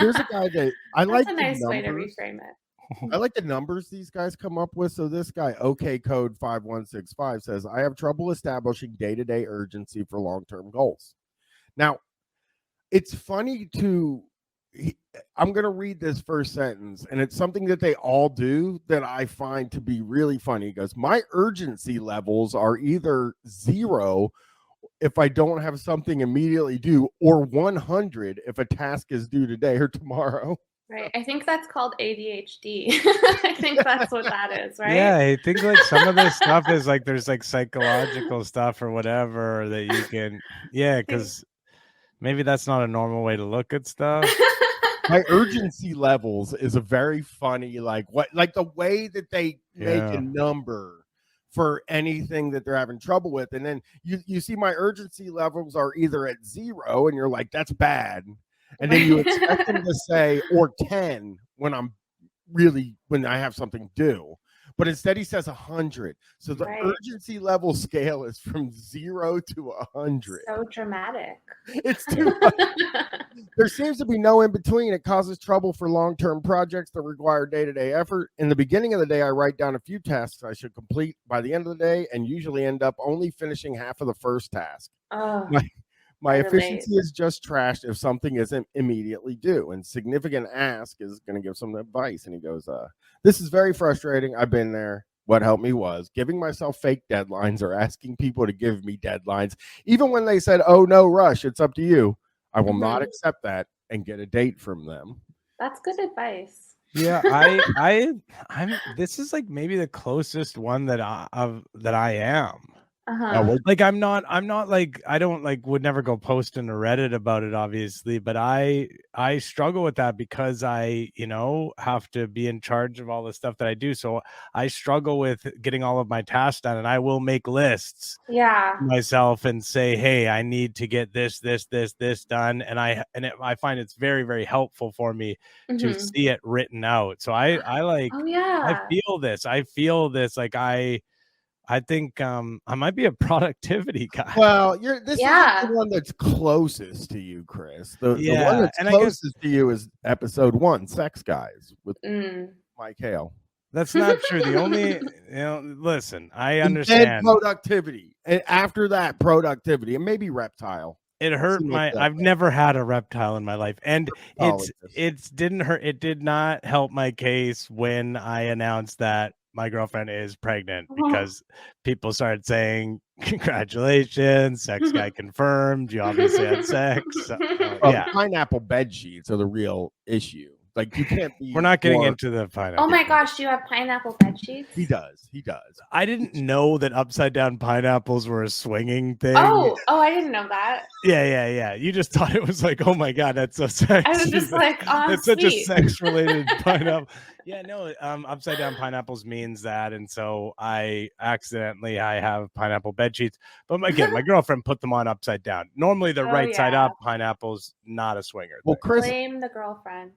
Here's a guy that I like. That's a nice way to reframe it. I like the numbers these guys come up with. So this guy, OK Code 5165, says, I have trouble establishing day-to-day urgency for long-term goals. Now, it's funny I'm going to read this first sentence, and it's something that they all do that I find to be really funny. He goes, my urgency levels are either 0 if I don't have something immediately due, or 100 if a task is due today or tomorrow. Right. I think that's called ADHD. I think that's what that is, right? Yeah, I think like some of this stuff is like there's like psychological stuff or whatever that you can, because maybe that's not a normal way to look at stuff. My urgency levels is a very funny, like the way that they make a number for anything that they're having trouble with. And then you see my urgency levels are either at 0 and you're like, that's bad. And then you expect them to say, or 10 when I have something due. But instead he says 100. So the urgency level scale is from 0 to 100. So dramatic. It's too much. There seems to be no in between. It causes trouble for long-term projects that require day-to-day effort. In the beginning of the day, I write down a few tasks I should complete by the end of the day and usually end up only finishing half of the first task. Oh. My efficiency is just trashed if something isn't immediately due. And Significant Ask is going to give some advice. And he goes, this is very frustrating. I've been there. What helped me was giving myself fake deadlines or asking people to give me deadlines. Even when they said, oh, no rush, it's up to you. I will not accept that and get a date from them. That's good advice. Yeah, I'm this is like maybe the closest one that I am. Like I'm not like, I don't like would never go post in a Reddit about it, obviously, but I struggle with that because I have to be in charge of all the stuff that I do. So I struggle with getting all of my tasks done, and I will make lists myself and say, hey, I need to get this done. And I find it's very, very helpful for me to see it written out. So I feel this like I think I might be a productivity guy. Well, this is the one that's closest to you, Chris. The one that's closest to you is episode 1, Sex Guys with Mike Hale. That's not true. The only, listen, I understand productivity, and after that, productivity, and maybe reptile. It hurt I've never had a reptile in my life, and it didn't hurt. It did not help my case when I announced that my girlfriend is pregnant, because people started saying, congratulations, sex guy confirmed, you obviously had sex. Pineapple bed sheets are the real issue. Like, you can't be. We're not getting into the pineapple. Oh my gosh, do you have pineapple bed sheets? He does. I didn't know that upside down pineapples were a swinging thing. Oh, I didn't know that. Yeah. You just thought it was like, oh my God, that's so sexy. I was just like, it's such a sex-related pineapple. Yeah, no, upside down pineapples means that, and so I have pineapple bed sheets. But again, my girlfriend put them on upside down. Normally, the right side up pineapples, not a swinger. Well, Chris, blame the girlfriend.